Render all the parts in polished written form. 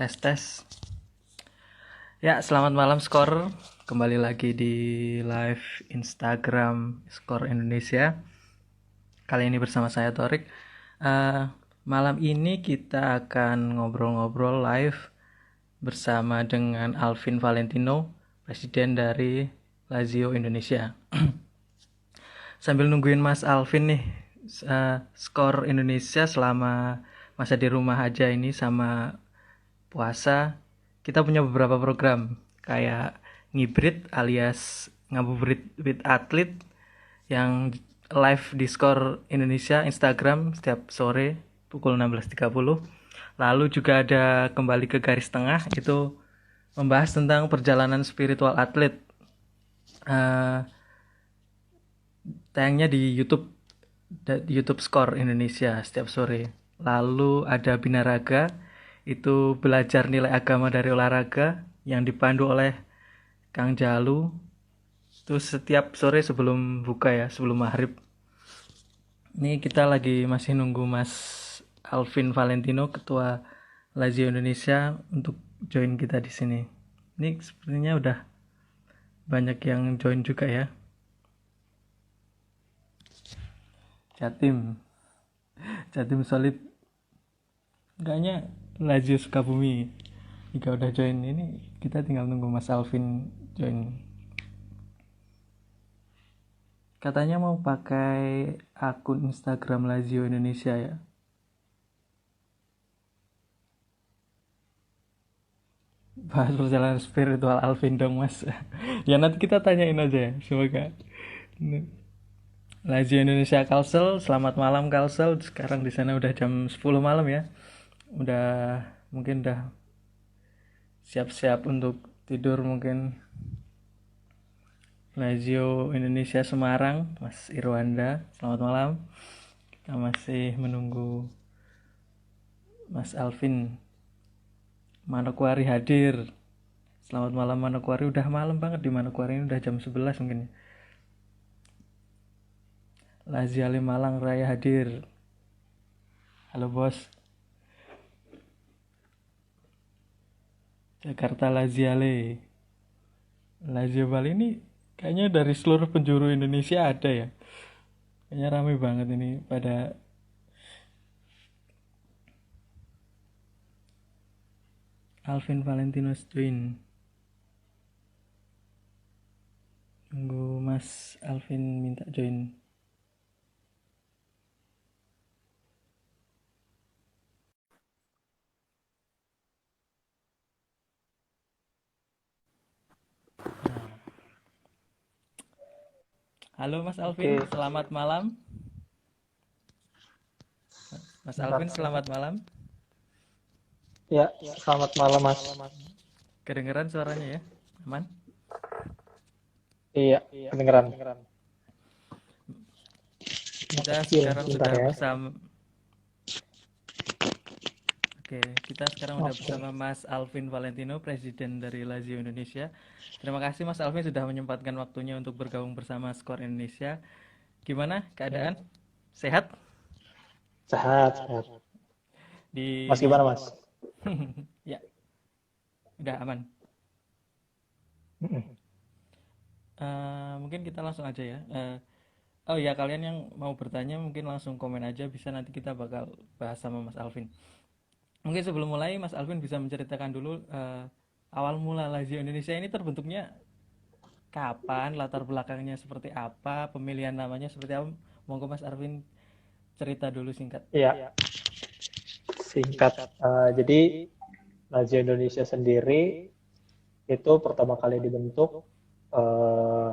Tes tes. Ya, selamat malam Skor. Kembali lagi di live Instagram Skor Indonesia. Kali ini bersama saya Torik. Eh, Malam ini kita akan ngobrol-ngobrol live bersama dengan Alvin Valentino, presiden dari Lazio Indonesia. Sambil nungguin Mas Alvin nih, Skor Indonesia selama masa di rumah aja ini sama puasa, kita punya beberapa program kayak ngibrit alias ngabuburit with atlet yang live di Skor Indonesia Instagram setiap sore pukul 16.30. Lalu juga ada kembali ke garis tengah, itu membahas tentang perjalanan spiritual atlet. Eh, Tayangnya di YouTube Skor Indonesia setiap sore. Lalu ada Binaraga, itu belajar nilai agama dari olahraga yang dipandu oleh Kang Jalu. Itu setiap sore sebelum buka ya, sebelum maghrib. Ini kita lagi masih nunggu Mas Alvin Valentino, Ketua Lazio Indonesia, untuk join kita di sini. Ini sepertinya udah banyak yang join juga ya. Jatim, Jatim solid. Kayaknya Lazio Sukabumi jika udah join ini, kita tinggal nunggu Mas Alvin join. Katanya mau pakai akun Instagram Lazio Indonesia ya. Bahas perjalanan spiritual Alvin dong Mas. Ya nanti kita tanyain aja ya, semoga. Lazio Indonesia Kalsel, selamat malam Kalsel. Sekarang di sana udah jam 10 malam ya. Udah mungkin udah siap-siap untuk tidur mungkin. Lazio Indonesia Semarang, Mas Irwanda, selamat malam. Kita masih menunggu Mas Alvin. Manokwari hadir. Selamat malam Manokwari, udah malam banget di Manokwari, ini udah jam 11 mungkin. Laziale Malang Raya hadir. Halo bos. Jakarta Laziale. Lazio Bali ini kayaknya dari seluruh penjuru Indonesia ada ya. Kayaknya rame banget ini pada Alvin Valentino join. Tunggu Mas Alvin minta join. Halo Mas Alvin, Oke, selamat malam. Mas bentar. Alvin, selamat malam. Ya, selamat malam, Mas. Kedengeran suaranya ya? Aman? Iya, kedengeran. Mau Kita kecil, sekarang bentar sudah ya. bersama. Oke, kita sekarang udah Oke. bersama Mas Alvin Valentino, Presiden dari Lazio Indonesia. Terima kasih Mas Alvin sudah menyempatkan waktunya untuk bergabung bersama Skor Indonesia. Gimana keadaan? Sehat? Sehat, sehat. Mas Di gimana, Mas? Ya, udah aman. Mm-mm. Mungkin kita langsung aja ya. Oh ya, kalian yang mau bertanya mungkin langsung komen aja, bisa nanti kita bakal bahas sama Mas Alvin. Mungkin sebelum mulai Mas Alvin bisa menceritakan dulu awal mula Lazio Indonesia ini terbentuknya kapan, latar belakangnya seperti apa, pemilihan namanya seperti apa. Monggo Mas Alvin cerita dulu singkat. Iya, singkat. Jadi, Lazio Indonesia sendiri itu pertama kali dibentuk eh,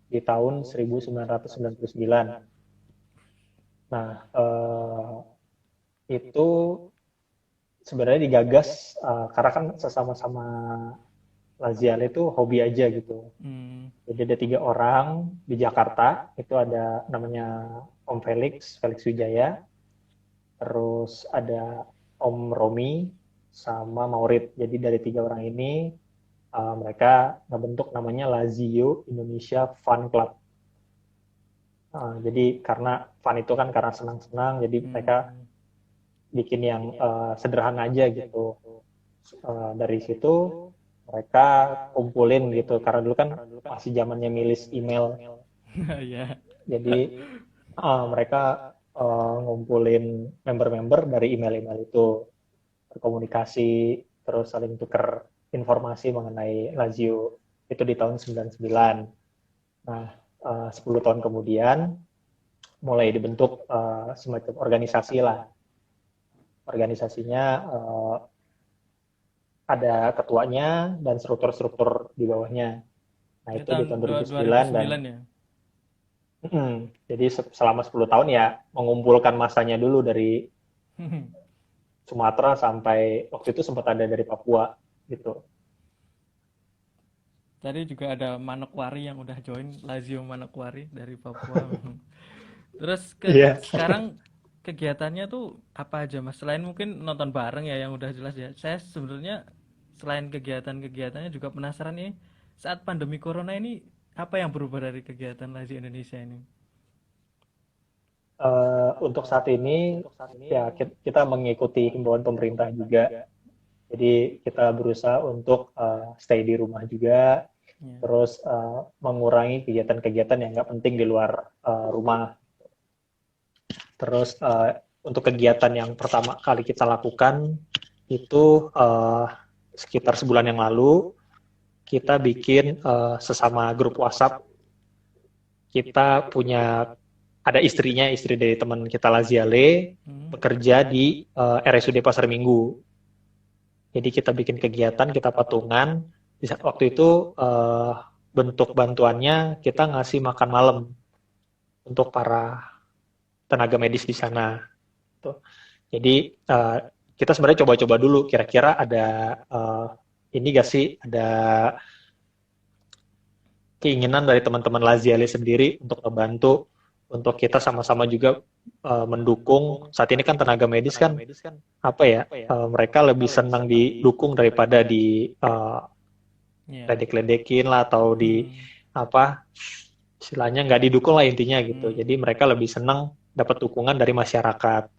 di tahun 1999. Nah, itu sebenarnya digagas karena kan sesama-sama Laziale itu hobi aja gitu. Hmm, Jadi ada 3 orang di Jakarta, itu ada namanya Om Felix, Felix Wijaya, terus ada Om Romi, sama Maurid. Jadi dari 3 orang ini mereka ngebentuk namanya Lazio Indonesia Fun Club. Jadi karena fun itu kan karena senang-senang, jadi mereka hmm, bikin yang sederhana aja gitu. Dari situ mereka kumpulin gitu, karena dulu kan masih zamannya milis email, Ya. jadi mereka ngumpulin member-member dari email-email itu, berkomunikasi, terus saling tukar informasi mengenai Lazio itu di tahun 99. Nah, 10 tahun kemudian mulai dibentuk semacam organisasi lah. Organisasinya ada ketuanya dan struktur-struktur di bawahnya. Nah, Ini itu di tahun tahun 2009 dan 2009 ya. jadi selama 10 tahun ya mengumpulkan masanya dulu dari Sumatera sampai waktu itu sempat ada dari Papua gitu. Tadi juga ada Manokwari yang udah join Lazio Manokwari dari Papua. Terus Iya. sekarang kegiatannya tuh apa aja Mas? Selain mungkin nonton bareng ya yang udah jelas ya. Saya sebenarnya selain kegiatan-kegiatannya juga penasaran nih saat pandemi corona ini apa yang berubah dari kegiatan Lazio Indonesia ini? Untuk saat ini ya kita mengikuti himbauan pemerintah juga. Jadi kita berusaha untuk stay di rumah juga, Ya. terus mengurangi kegiatan-kegiatan yang nggak penting di luar rumah. Terus untuk kegiatan yang pertama kali kita lakukan itu sekitar sebulan yang lalu kita bikin sesama grup WhatsApp. Kita punya ada istrinya, istri dari teman kita Laziale, Hmm. bekerja di RSUD Pasar Minggu. Jadi kita bikin kegiatan, kita patungan. Waktu itu bentuk bantuannya kita ngasih makan malam untuk para tenaga medis di sana. Jadi kita sebenarnya coba-coba dulu, kira-kira ada ini gak sih, ada keinginan dari teman-teman Laziale sendiri untuk membantu, untuk kita sama-sama juga mendukung. Saat ini kan tenaga medis kan apa ya, mereka lebih senang didukung daripada di Ya. ledek-ledekin lah, atau di Hmm. apa istilahnya nggak didukung lah intinya gitu. Hmm. Jadi mereka lebih senang dapat dukungan dari masyarakat.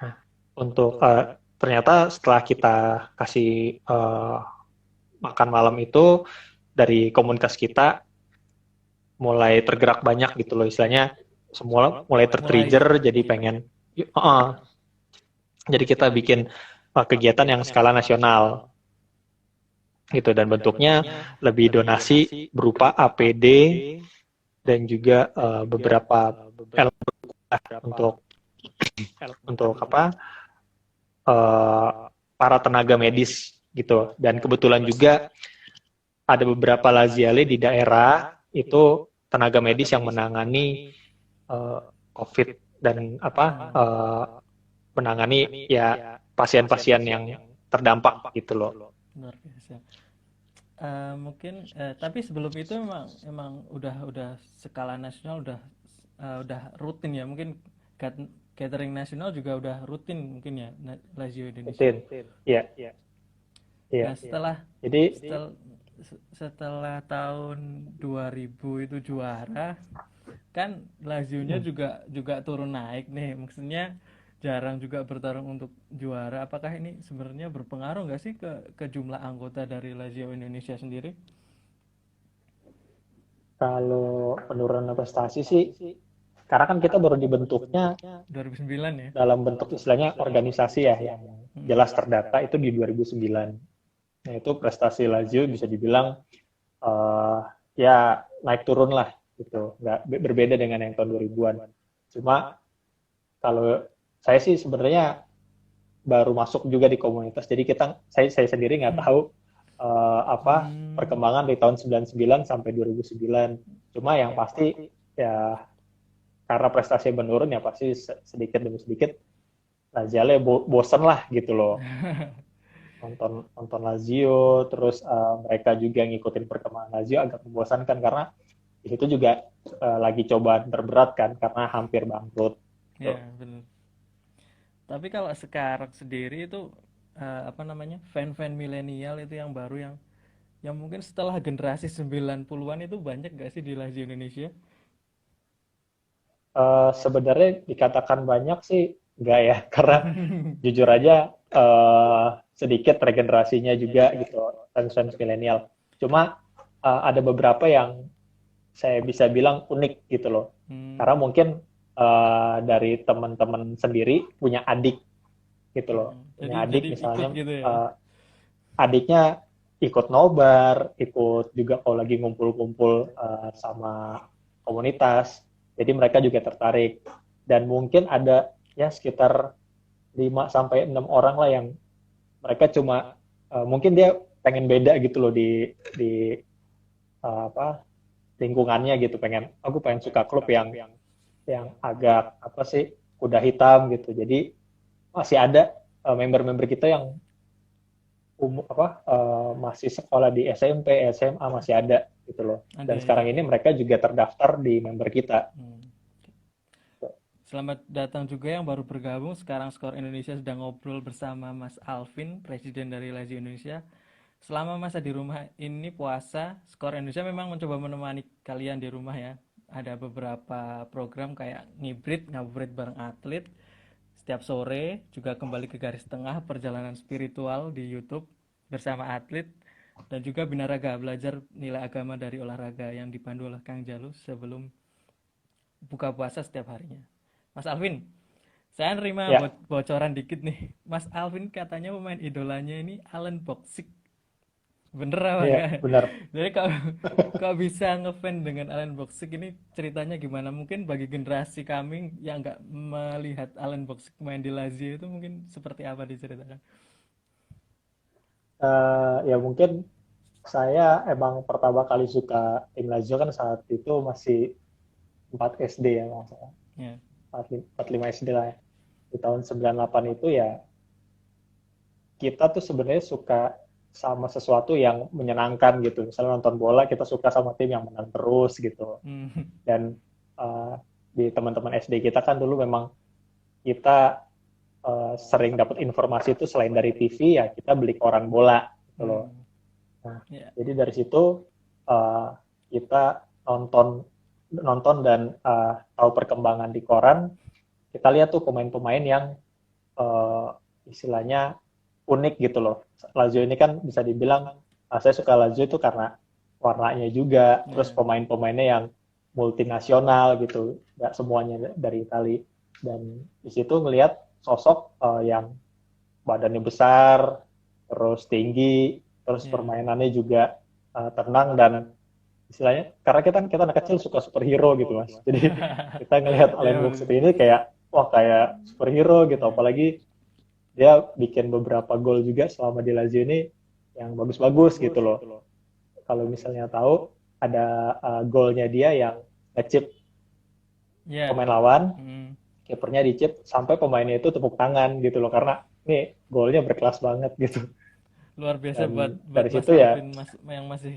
Nah, untuk ternyata setelah kita kasih makan malam itu, dari komunitas kita mulai tergerak banyak gitu loh, istilahnya semua mulai tertrigger jadi pengen jadi kita bikin kegiatan yang skala nasional gitu, dan bentuknya lebih donasi berupa APD dan juga beberapa untuk apa uh, para tenaga medis gitu. Dan kebetulan juga ada beberapa laziale di daerah itu tenaga medis yang menangani COVID dan menangani ya pasien-pasien yang terdampak gitu loh. Luar biasa. Mungkin tapi sebelum itu emang udah skala nasional udah rutin ya mungkin catering nasional juga udah rutin mungkin ya Lazio Indonesia. Rutin, ya, ya. Nah Jadi setel, setelah tahun 2000 itu juara kan Lazio-nya juga juga turun naik nih maksudnya jarang juga bertarung untuk juara. Apakah ini sebenarnya berpengaruh nggak sih ke jumlah anggota dari Lazio Indonesia sendiri? kalau penurunan prestasi sih, karena kan kita baru dibentuknya 2009 ya. dalam bentuk istilahnya organisasi ya, yang jelas terdata itu di 2009. Nah itu prestasi Lazio bisa dibilang ya naik turun lah gitu, nggak berbeda dengan yang tahun 2000-an. Cuma kalau saya sih sebenarnya baru masuk juga di komunitas, jadi saya sendiri nggak tahu apa perkembangan dari tahun 99 sampai 2009. Cuma yang pasti ya karena prestasi menurun ya pasti sedikit demi sedikit Laziale bosen lah gitu loh, nonton Lazio, terus mereka juga ngikutin perkembangan Lazio agak membosankan, karena di situ juga lagi cobaan terberat kan karena hampir bangkrut. Ya, benar. Tapi kalau sekarang sendiri itu apa namanya? Fan-fan milenial itu yang baru yang mungkin setelah generasi 90-an itu banyak gak sih di Lazio Indonesia? Sebenarnya dikatakan banyak sih enggak ya, karena jujur aja sedikit regenerasinya juga gitu, fans-fans milenial. Cuma ada beberapa yang saya bisa bilang unik gitu loh. Karena mungkin dari teman-teman sendiri punya adik gitu loh. Jadi Punya adik ikut misalnya gitu ya. adiknya ikut nobar, ikut juga kalau lagi ngumpul-ngumpul sama komunitas. Jadi mereka juga tertarik. Dan mungkin ada ya sekitar 5 sampai 6 orang lah yang mereka cuma mungkin dia pengen beda gitu loh di apa lingkungannya gitu, aku pengen suka klub yang agak apa sih kuda hitam gitu. Jadi masih ada member-member kita yang masih sekolah di SMP, SMA masih ada gitu loh. Ada Dan ya. sekarang ini mereka juga terdaftar di member kita. Selamat datang juga yang baru bergabung. Sekarang Skor Indonesia sedang ngobrol bersama Mas Alvin, Presiden dari Lazio Indonesia. Selama masa di rumah ini puasa, Skor Indonesia memang mencoba menemani kalian di rumah ya. Ada beberapa program kayak ngabuburit bareng atlet. Setiap sore juga kembali ke garis tengah perjalanan spiritual di YouTube bersama atlet. Dan juga Binaraga, belajar nilai agama dari olahraga yang dipandu oleh Kang Jalu sebelum buka puasa setiap harinya. Mas Alvin, saya nerima Ya, bocoran dikit nih. Mas Alvin katanya pemain idolanya ini Alan Boxic. Bener apa iya enggak? benar. Jadi kok bisa ngefans dengan Alan Boxic ini, ceritanya gimana? Mungkin bagi generasi kami yang nggak melihat Alan Boxic main di Lazio itu mungkin seperti apa diceritakan? Ya mungkin saya emang pertama kali suka tim Lazio kan saat itu masih 4 SD ya, maksudnya Ya. 45 SD lah ya. Di tahun 98 itu ya kita tuh sebenarnya suka sama sesuatu yang menyenangkan gitu. Misalnya nonton bola kita suka sama tim yang menang terus gitu. Hmm. Dan di teman-teman SD kita kan dulu memang kita sering dapat informasi itu selain dari TV ya kita beli koran bola gitu loh. Hmm. Nah, Ya. jadi dari situ kita nonton dan tahu perkembangan di koran. Kita lihat tuh pemain-pemain yang istilahnya unik gitu loh. Lazio ini kan bisa dibilang saya suka Lazio itu karena warnanya juga, terus Ya. pemain-pemainnya yang multinasional gitu, nggak semuanya dari Itali. Dan di situ ngelihat sosok yang badannya besar, terus tinggi, terus Ya. permainannya juga tenang dan istilahnya karena kita anak kecil suka superhero gitu mas. Jadi kita ngelihat Ya. Alan Box ini kayak wah kayak superhero gitu, Ya. apalagi dia bikin beberapa gol juga selama di Lazio ini yang bagus-bagus gitu loh. Kalau misalnya tahu ada golnya dia yang ngechip Ya. pemain lawan, Hmm. kipernya dicip sampai pemainnya itu tepuk tangan gitu loh karena ini golnya berkelas banget gitu. Luar biasa buat Dan buat dari Mas situ ya Alvin, yang masih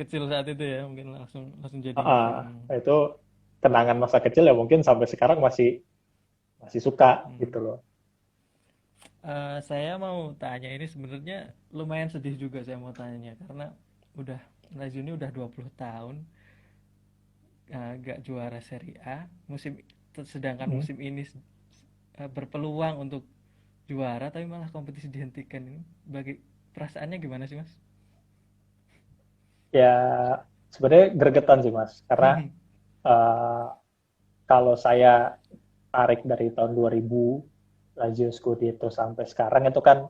kecil saat itu ya, mungkin langsung langsung jadi ngefans. itu kenangan masa kecil ya mungkin sampai sekarang masih masih suka gitu loh. Saya mau tanya ini sebenarnya lumayan sedih juga, saya mau tanya karena udah Lazio ini udah 20 tahun gak juara Serie A, sedangkan Hmm. musim ini berpeluang untuk juara tapi malah kompetisi dihentikan. Ini bagi perasaannya gimana sih Mas? Ya sebenarnya gregetan sih mas karena uh, kalau saya tarik dari tahun 2000 Lazio Scudetto sampai sekarang itu kan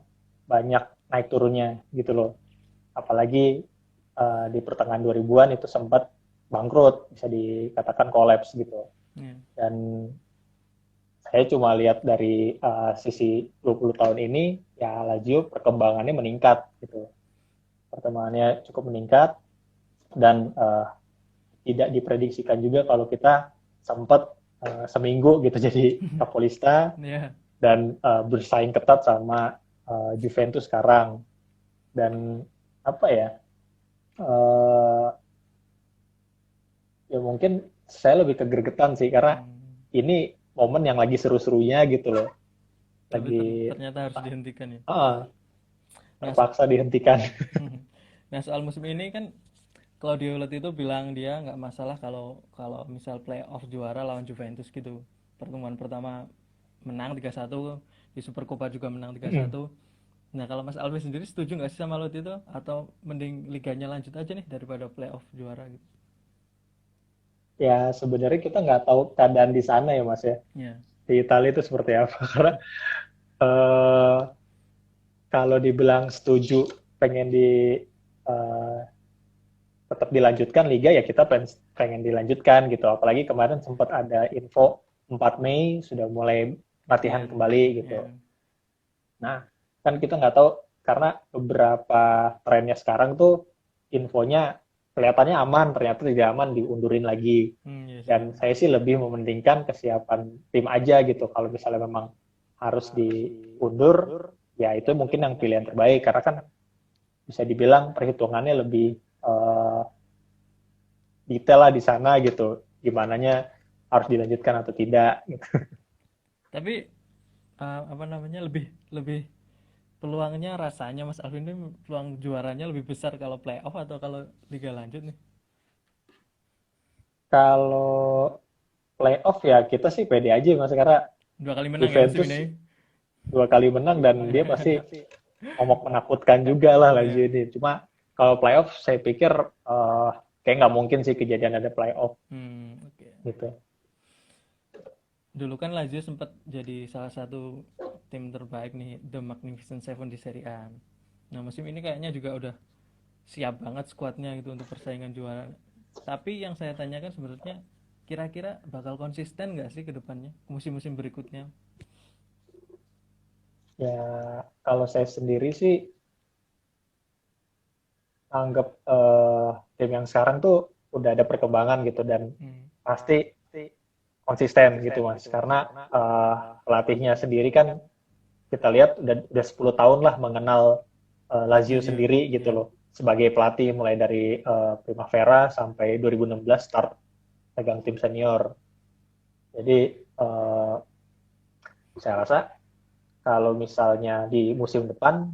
banyak naik turunnya gitu loh. Apalagi di pertengahan 2000-an itu sempat bangkrut, bisa dikatakan kolaps gitu. Ya. Dan saya cuma lihat dari sisi 20 tahun ini, ya Lazio perkembangannya meningkat gitu. Perkembangannya cukup meningkat dan tidak diprediksikan juga kalau kita sempat seminggu gitu jadi Kapolista Ya. dan bersaing ketat sama Juventus sekarang. Dan apa ya, uh, ya mungkin saya lebih kegergetan sih karena ini momen yang lagi seru-serunya gitu loh, Tapi lagi ternyata harus dihentikan ya. Nah, terpaksa dihentikan. nah soal musim ini kan Claudio Lotti itu bilang dia nggak masalah kalau kalau misal playoff juara lawan Juventus gitu. Pertemuan pertama menang 3-1, di Supercopa juga menang 3-1. Nah, kalau Mas Alvin sendiri setuju nggak sih sama Lot itu? Atau mending liganya lanjut aja nih daripada playoff juara gitu? Ya sebenarnya kita nggak tahu keadaan di sana ya Mas ya. Ya. Di Italia itu seperti apa. Karena eh, kalau dibilang setuju pengen eh, tetap dilanjutkan liga ya kita pengen dilanjutkan gitu. Apalagi kemarin sempat ada info 4 Mei sudah mulai latihan Ya. kembali gitu. Ya. Nah, kan kita nggak tahu karena beberapa trennya sekarang tuh infonya kelihatannya aman, ternyata tidak aman, diundurin lagi. Iya sih. Dan saya sih lebih mementingkan kesiapan tim aja gitu. Kalau misalnya memang harus diundur, ya itu mungkin yang pilihan terbaik. Karena kan bisa dibilang perhitungannya lebih detail lah di sana gitu. Gimananya harus dilanjutkan atau tidak gitu. Tapi apa namanya lebih lebih peluangnya rasanya Mas Alvin ini peluang juaranya lebih besar kalau playoff atau kalau liga lanjut nih? Kalau playoff ya kita sih pede aja mas karena Dua kali menang ya musim Juventus ini. 2 kali menang dan dia pasti momok menakutkan juga lah Lazio Iya. ini. Cuma kalau playoff saya pikir kayak nggak mungkin sih kejadian ada playoff Oke. gitu. Dulu kan Lazio sempat jadi salah satu tim terbaik nih, The Magnificent Seven di Serie A. Nah, musim ini kayaknya juga udah siap banget skuadnya gitu untuk persaingan juara. Tapi yang saya tanyakan sebenarnya kira-kira bakal konsisten nggak sih ke depannya, musim-musim berikutnya? Ya kalau saya sendiri sih anggap tim yang sekarang tuh udah ada perkembangan gitu dan Hmm. pasti konsisten gitu mas. Karena pelatihnya sendiri kan kita lihat udah 10 tahun lah mengenal Lazio Lazio, sendiri gitu ya. loh sebagai pelatih mulai dari Primavera sampai 2016 start pegang tim senior. Jadi saya rasa kalau misalnya di musim depan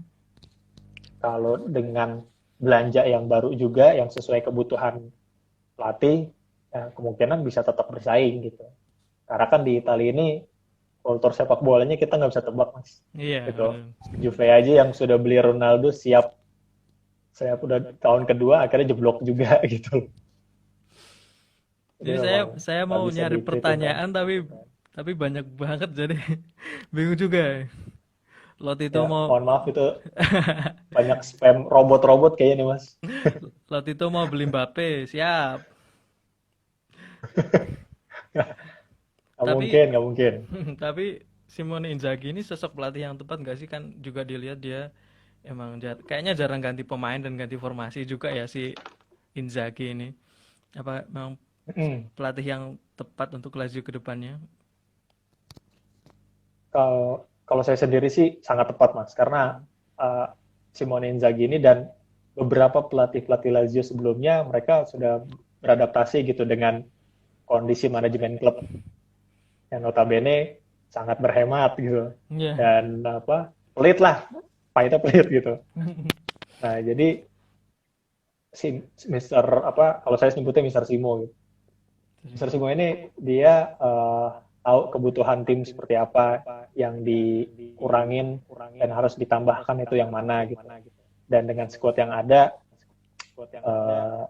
kalau dengan belanja yang baru juga yang sesuai kebutuhan pelatih ya kemungkinan bisa tetap bersaing gitu. Karena kan di Italia ini kultur sepak bolanya kita nggak bisa tebak mas. Iya, Gitu. benar. Juve aja yang sudah beli Ronaldo siap saya udah tahun kedua akhirnya jeblok juga gitu. Jadi Ini saya memang saya nggak mau bisa nyari diperhitungkan. pertanyaan tapi banyak banget jadi bingung juga. Lotito Ya, mau mohon maaf itu banyak spam robot-robot kayaknya nih mas. Lotito mau beli Mbappe, siap. Nggak Tapi mungkin, nggak mungkin. tapi Simone Inzaghi ini sosok pelatih yang tepat nggak sih, kan juga dilihat dia emang kayaknya jarang ganti pemain dan ganti formasi juga ya si Inzaghi ini. Apa memang pelatih yang tepat untuk Lazio ke depannya? Kalau saya sendiri sih sangat tepat mas, karena Hmm. Simone Inzaghi ini dan beberapa pelatih-pelatih Lazio sebelumnya mereka sudah beradaptasi gitu dengan kondisi manajemen klub yang notabene sangat berhemat gitu Iya. dan apa pelit lah, pahitnya pelit gitu. Nah jadi si Mister apa kalau saya sebutnya Mister Simo gitu. Mister Terima. Simo ini dia tahu kebutuhan tim seperti apa yang dikurangin dan harus ditambahkan itu yang mana gitu. Dan dengan squad yang ada, uh,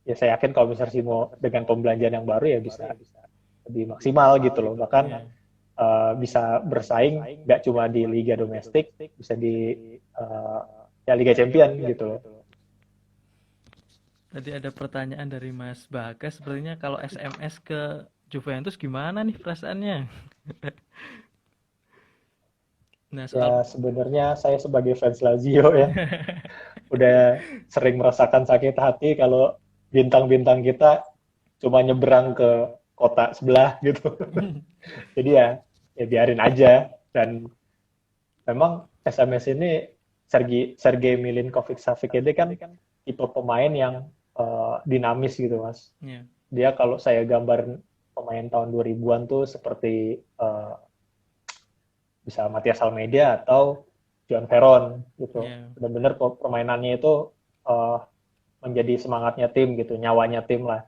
ya saya yakin kalau Mister Simo dengan pembelanjaan yang baru ya bisa lebih maksimal gitu loh. Bahkan Iya. bisa bersaing nggak cuma di liga domestik, bisa di uh, ya Liga Champion gitu loh. Tadi ada pertanyaan dari Mas Bagas, sepertinya kalau SMS ke Juventus gimana nih perasaannya? Nah, Ya soal sebenarnya saya sebagai fans Lazio ya udah sering merasakan sakit hati kalau bintang-bintang kita cuma nyebrang ke kota sebelah gitu. Jadi ya biarin aja. Dan memang SMS ini Sergei Milinkovic-Savic ini kan tipe pemain yang dinamis gitu mas. ya, Dia kalau saya gambar pemain tahun 2000-an tuh seperti bisa Matias Almeida atau John Veron gitu. ya. Benar-benar permainannya itu uh, menjadi semangatnya tim gitu, nyawanya tim lah.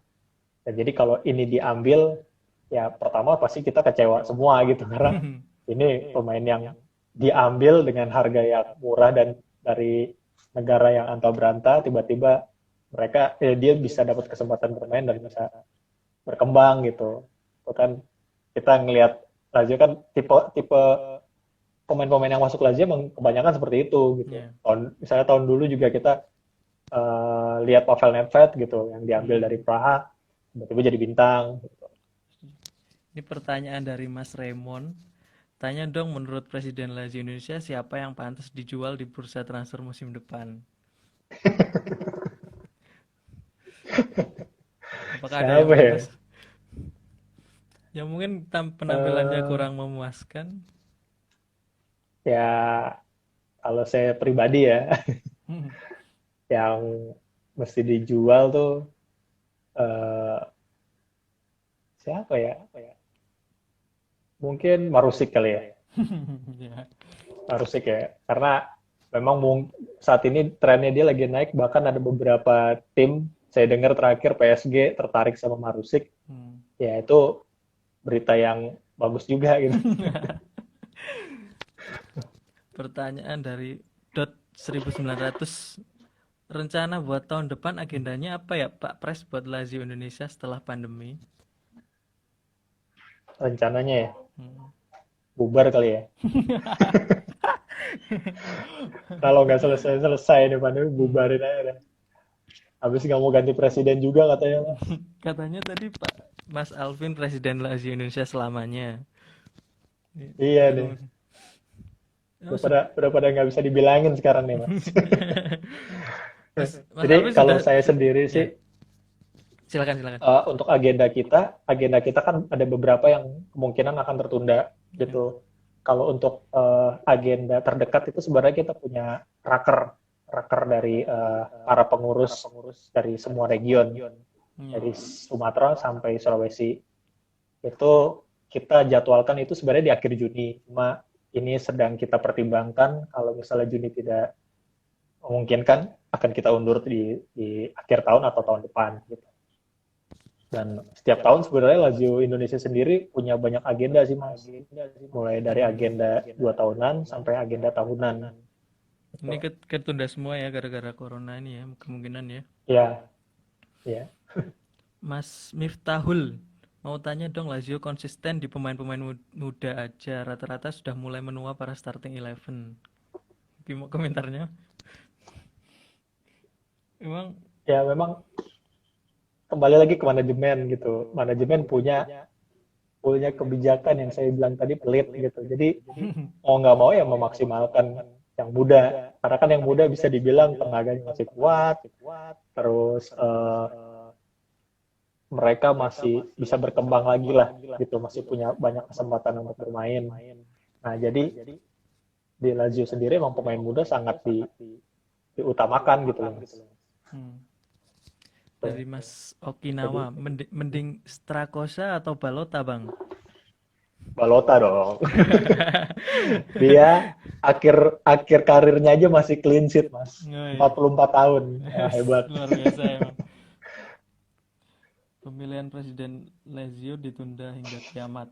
Dan jadi kalau ini diambil, ya pertama pasti kita kecewa semua gitu karena ini pemain yang diambil dengan harga yang murah dan dari negara yang antah berantah, tiba-tiba dia bisa dapat kesempatan bermain dan bisa berkembang gitu. Itu kan kita ngelihat Lazio kan tipe tipe pemain-pemain yang masuk Lazio emang kebanyakan seperti itu gitu. Ya. Misalnya tahun dulu juga kita lihat Pavel Nedved gitu yang diambil dari Praha, tiba-tiba jadi bintang. Gitu. Ini pertanyaan dari Mas Raymond. Tanya dong, menurut Presiden Lazio Indonesia siapa yang pantas dijual di bursa transfer musim depan? Apakah ada yang Siapa ya? pantas? Ya mungkin penampilannya Uh, kurang memuaskan. ya kalau saya pribadi ya, yang mesti dijual tuh uh, siapa ya? Mungkin Marusik kali ya. Ya. Marusik ya. Karena memang saat ini trennya dia lagi naik. Bahkan ada beberapa tim, saya dengar terakhir PSG tertarik sama Marusik. Hmm. Ya itu berita yang bagus juga gitu. Pertanyaan dari dot 1900, rencana buat tahun depan agendanya apa ya Pak Pres buat Lazio Indonesia setelah pandemi? Rencananya ya, Hmm. bubar kali ya. Kalau nggak selesai-selesai nih pandemi, Hmm. bubarin aja deh. Habis nggak mau ganti presiden juga katanya mas. Katanya tadi Pak Mas Alvin Presiden Lazio Indonesia selamanya. Iya nih. Aku oh, Udah pada nggak bisa dibilangin sekarang nih mas. Mas Jadi Alvin kalau sudah saya sendiri sih, ya, silakan. untuk agenda kita kan ada beberapa yang kemungkinan akan tertunda Ya. gitu. Kalau untuk agenda terdekat itu sebenarnya kita punya raker dari para pengurus dari semua region, Ya. dari Sumatera sampai Sulawesi. Itu kita jadwalkan itu sebenarnya di akhir Juni. Cuma ini sedang kita pertimbangkan kalau misalnya Juni tidak memungkinkan akan kita undur di akhir tahun atau tahun depan gitu. Dan setiap tahun sebenarnya Lazio Indonesia sendiri punya banyak agenda sih mas. Mulai dari Hmm. agenda 2 tahunan sampai agenda tahunan. Ini Gitu. ketunda semua ya gara-gara corona ini ya kemungkinan ya. Ya, ya. Mas Miftahul mau tanya dong, Lazio konsisten di pemain-pemain muda aja, rata-rata sudah mulai menua para starting eleven. Gimana komentarnya? Emang Ya memang kembali lagi ke manajemen gitu. Manajemen punya kebijakan yang saya bilang tadi pelit gitu. Jadi mau nggak mau ya memaksimalkan yang muda. Karena kan yang muda bisa dibilang tenaganya masih kuat, terus mereka masih bisa berkembang lagi lah gitu, masih punya banyak kesempatan untuk bermain. Nah jadi di Lazio sendiri emang pemain muda sangat diutamakan gitu loh mas. hmm, Tuh. dari Mas Jadi Okinawa, mending Strakosa atau Balota bang? Balota dong. Dia akhir akhir karirnya aja masih clean sheet mas. Ngoi. 44 tahun. Wah, hebat. Luar biasa emang. Pemilihan presiden Lazio ditunda hingga kiamat.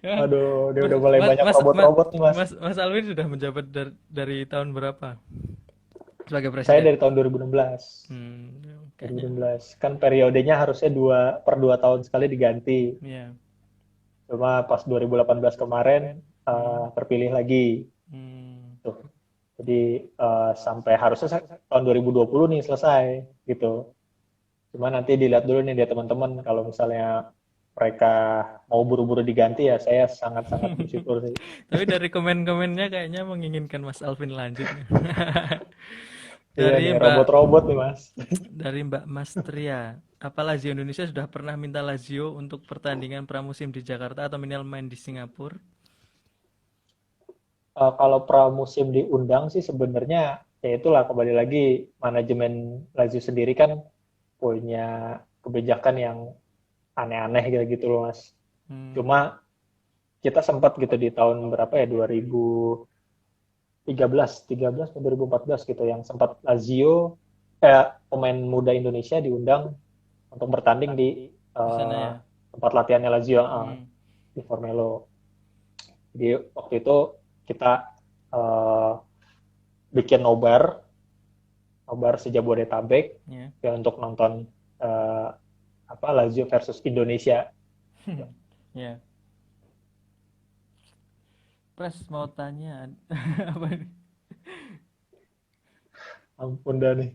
Emang, Aduh, dia Mas, udah mulai Mas, banyak Mas, Mas, robot-robot nih mas. Mas Alwin sudah menjabat dari tahun berapa sebagai Saya presiden? dari tahun 2016. Kayaknya, 2016 kan periodenya harusnya 2 per 2 tahun sekali diganti. ya. Cuma pas 2018 kemarin Hmm, terpilih lagi. hmm. Tuh. Jadi sampai harusnya tahun 2020 nih selesai gitu. Cuma nanti dilihat dulu nih dia teman-teman kalau misalnya mereka mau buru-buru diganti ya saya sangat-sangat bersyukur sih. Tapi dari komen-komennya kayaknya menginginkan Mas Alvin lanjut nih. Iya Dari nih Mbak robot-robot nih mas. dari Mbak Mas Tria, apa Lazio Indonesia sudah pernah minta Lazio untuk pertandingan pramusim di Jakarta atau minimal main di Singapura? Kalau pramusim diundang sih sebenarnya ya itulah kembali lagi manajemen Lazio sendiri kan punya kebijakan yang aneh-aneh gitu, gitu loh mas. Hmm, Cuma kita sempat gitu di tahun berapa ya 2013 atau 2014 gitu yang sempat Lazio pemain muda Indonesia diundang untuk bertanding di di sana ya. tempat latihannya Lazio Hmm. di Formelo. Jadi waktu itu kita uh, bikin nobar sejabodetabek Ya. ya untuk nonton uh, Lazio versus Indonesia. Ya. Pres mau tanya apa ini? Ampun dah nih.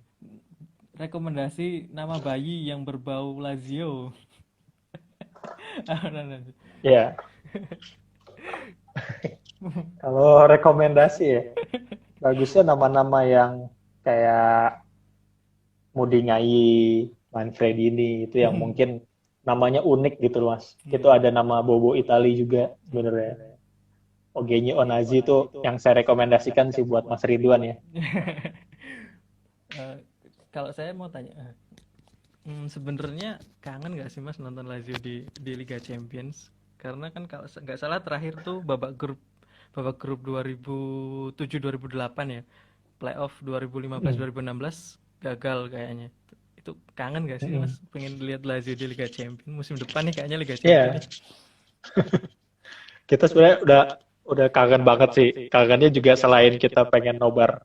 Rekomendasi nama bayi yang berbau Lazio. Ya, kalau rekomendasi ya, bagusnya nama-nama yang kayak Mudingai, Manfredini itu yang mungkin namanya unik gitu loh Mas. Itu Iya. ada nama Bobo Itali juga sebenarnya. Ogenye Onazi itu yang saya rekomendasikan sih buat Mas Ridwan ya. Eh, kalau saya mau tanya, sebenarnya kangen nggak sih Mas nonton Lazio di Liga Champions? Karena kan kalau nggak salah terakhir tuh babak grup 2007-2008 ya. Playoff 2015-2016 gagal kayaknya. Itu kangen nggak sih Mas? Pengen lihat Lazio di Liga Champions musim depan nih kayaknya Liga Champions Iya, nih. kita sebenarnya udah kangen banget sih. Kangennya juga selain kita pengen nobar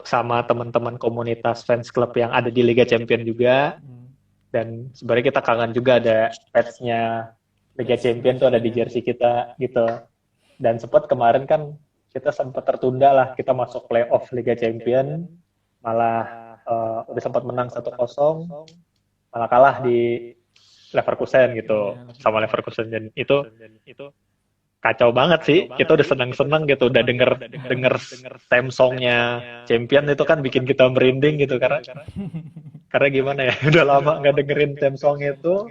sama teman-teman komunitas fans club yang ada di Liga Champion juga, Hmm, dan sebenarnya kita kangen juga ada patch-nya Liga Patch Champion tuh ada di Lazio-nya. jersey kita gitu. Dan sempat kemarin kan kita sempat tertunda lah, kita masuk playoff Liga Champion, malah udah sempat menang 1-0, malah kalah di Leverkusen gitu Iya, sama Leverkusen. Leverkusen, dan itu kacau banget sih. Kita udah seneng-seneng gitu, udah denger denger theme songnya Champion itu kan bikin kita merinding gitu, karena gimana ya, udah lama nggak dengerin theme song itu,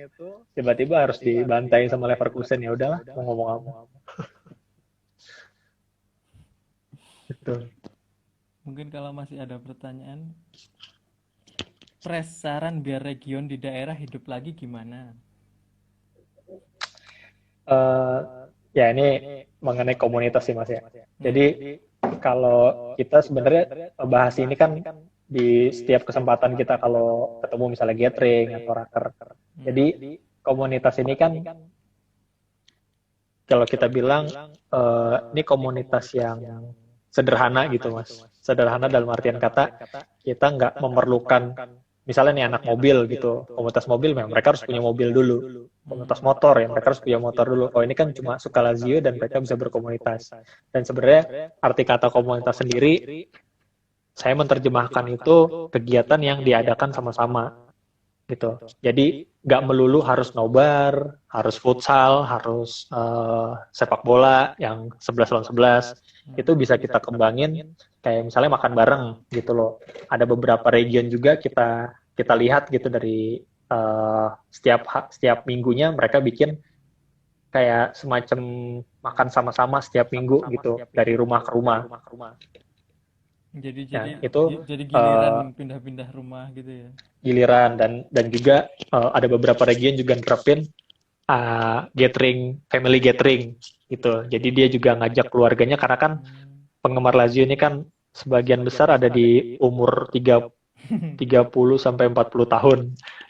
tiba-tiba harus dibantai sama Leverkusen, ya udahlah mau ngomong apa gitu. Mungkin kalau masih ada pertanyaan, Pres saran biar region di daerah hidup lagi gimana? uh, Ya ini mengenai komunitas sih Mas ya. Hmm. Jadi kalau kita sebenarnya bahas ini kan di setiap kesempatan kita kalau ketemu misalnya gathering atau raker. Hmm. Jadi komunitas ini kan kalau kita bilang ini komunitas yang sederhana gitu Mas. Sederhana dalam artian kata kita nggak memerlukan misalnya nih anak mobil gitu, komunitas mobil memang mereka harus punya mobil dulu. Komunitas Hmm. motor ya mereka harus punya motor dulu. Oh ini kan cuma suka Lazio dan mereka bisa berkomunitas. Dan sebenarnya arti kata komunitas sendiri, saya menerjemahkan itu kegiatan yang diadakan sama-sama gitu. Jadi nggak melulu harus nobar, harus futsal, harus sepak bola yang 11 lawan 11. Hmm. Itu bisa kita kembangin kayak misalnya makan bareng gitu loh. Ada beberapa region juga kita kita lihat gitu dari setiap minggunya mereka bikin kayak semacam makan sama-sama setiap minggu gitu dari rumah ke rumah. Jadi Ya, jadi itu jadi uh, giliran pindah-pindah rumah gitu ya. giliran, dan juga ada beberapa region juga nerapin family gathering gitu. Jadi dia juga ngajak keluarganya karena kan Hmm. penggemar Lazio ini kan sebagian besar ada di umur 30 sampai 40 tahun.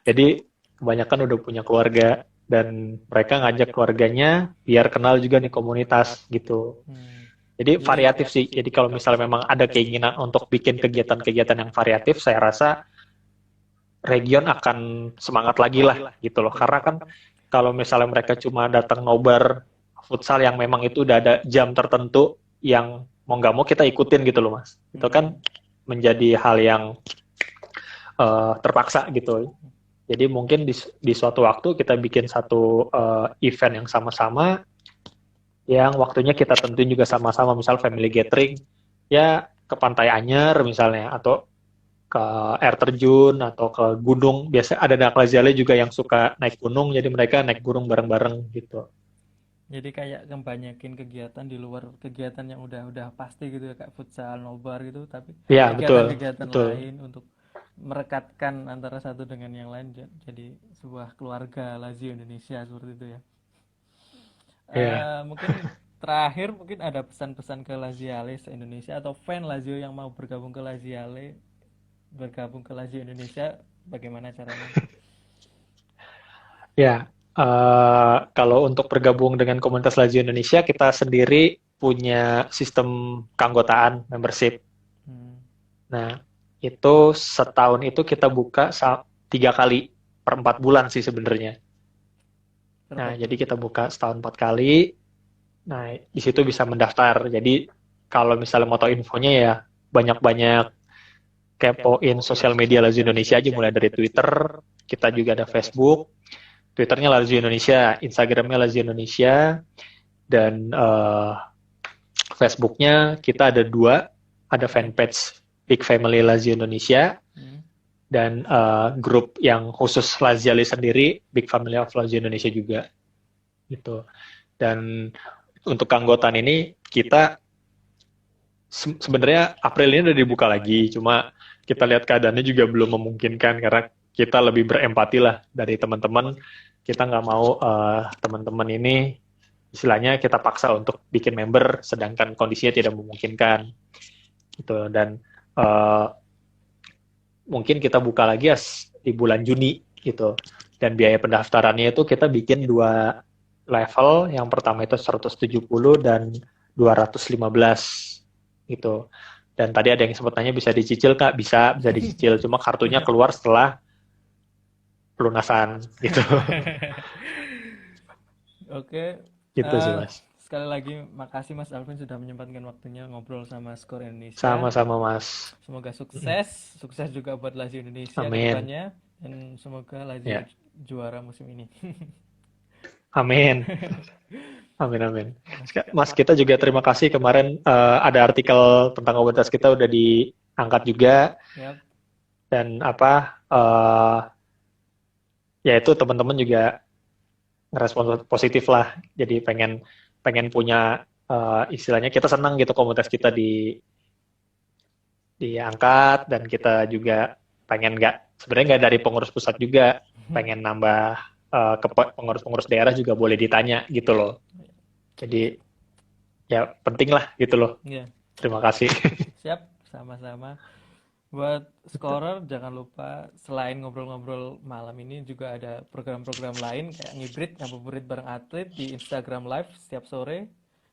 Jadi kebanyakan udah punya keluarga dan mereka ngajak keluarganya biar kenal juga nih komunitas gitu. Hmm. Jadi Jadi variatif sih. Jadi kalau misalnya memang ada keinginan untuk bikin kegiatan-kegiatan yang variatif, saya rasa region akan semangat lagi lah gitu loh. Karena kan kalau misalnya mereka cuma datang nobar futsal yang memang itu udah ada jam tertentu yang mau nggak mau kita ikutin gitu loh Mas. Itu kan menjadi hal yang terpaksa gitu. Jadi mungkin di suatu waktu kita bikin satu event yang sama-sama, yang waktunya kita tentuin juga sama-sama, misal family gathering, ya ke Pantai Anyer misalnya, atau ke air terjun, atau ke gunung. Biasa ada anak Laziale juga yang suka naik gunung, jadi mereka naik gunung bareng-bareng gitu. jadi kayak kebanyakin kegiatan di luar kegiatan yang udah pasti gitu ya kayak futsal, nobar gitu, tapi Ya, betul, kegiatan-kegiatan betul. lain untuk merekatkan antara satu dengan yang lain jadi sebuah keluarga Lazio Indonesia seperti itu ya. Ya. Mungkin terakhir mungkin ada pesan-pesan ke Laziale se-Indonesia atau fan Lazio yang mau bergabung ke Lazio Indonesia bagaimana caranya? Ya. Kalau untuk bergabung dengan komunitas Lazio Indonesia, kita sendiri punya sistem keanggotaan membership. Hmm. Nah, itu setahun itu kita buka 3 kali per 4 bulan sih sebenarnya. Per Nah, 4 jadi bulan. kita buka setahun 4 kali. Nah, di situ bisa mendaftar. Jadi kalau misalnya mau tahu infonya ya banyak-banyak kepoin sosial media Lazio Indonesia aja, mulai dari Twitter, kita juga ada Facebook, Twitternya Lazio Indonesia, Instagramnya Lazio Indonesia, dan Facebooknya kita ada dua, ada fanpage Big Family Lazio Indonesia, Hmm. dan grup yang khusus Laziali sendiri, Big Family of Lazio Indonesia juga, gitu. Dan untuk keanggotaan ini kita sebenarnya April ini udah dibuka lagi, cuma kita lihat keadaannya juga belum memungkinkan karena kita lebih berempati lah dari teman-teman. Kita nggak mau teman-teman ini istilahnya kita paksa untuk bikin member, sedangkan kondisinya tidak memungkinkan gitu. Dan uh, mungkin kita buka lagi ya di bulan Juni gitu. Dan biaya pendaftarannya itu kita bikin 2 level. Yang pertama itu 170 dan 215 gitu. Dan tadi ada yang sempat tanya bisa dicicil Kak, bisa dicicil. Cuma kartunya keluar setelah pelunasan gitu. Oke, Gitu sih eh, Mas. sekali lagi makasih Mas Alvin sudah menyempatkan waktunya ngobrol sama Skor Indonesia. Sama-sama Mas. Semoga sukses, sukses juga buat Lazio Indonesia ke Amin. depannya, dan semoga Lazio Ya. juara musim ini. Amin. Amin, amin. Mas, kita juga terima kasih kemarin ada artikel tentang komunitas kita udah diangkat juga, Yap, dan apa ya itu teman-teman juga ngerespon positif lah. Jadi pengen pengen punya istilahnya kita senang gitu komunitas kita diangkat, dan kita juga pengen nggak sebenarnya nggak dari pengurus pusat juga, pengen nambah ke pengurus-pengurus daerah juga boleh ditanya gitu loh. Jadi ya penting lah gitu loh. ya, Terima kasih. siap, sama-sama. Buat scorer jangan lupa selain ngobrol-ngobrol malam ini juga ada program-program lain kayak ngibrit ngabuburit bareng atlet di Instagram Live setiap sore,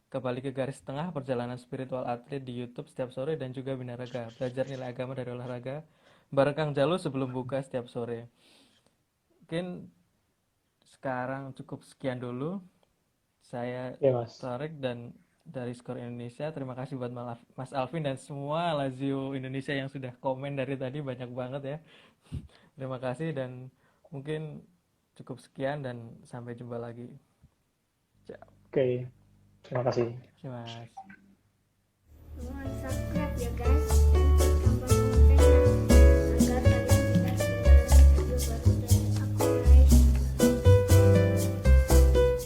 kembali ke garis tengah perjalanan spiritual atlet di YouTube setiap sore, dan juga binaraga belajar nilai agama dari olahraga bareng Kang Jalu sebelum buka setiap sore. Mungkin sekarang cukup sekian dulu. Saya Ya Mas. Tarik dan dari Skor Indonesia. Terima kasih buat Mas Alvin dan semua Lazio Indonesia yang sudah komen dari tadi, banyak banget ya. Terima kasih dan mungkin cukup sekian dan sampai jumpa lagi. Ciao. Oke, terima kasih. Terima kasih Mas.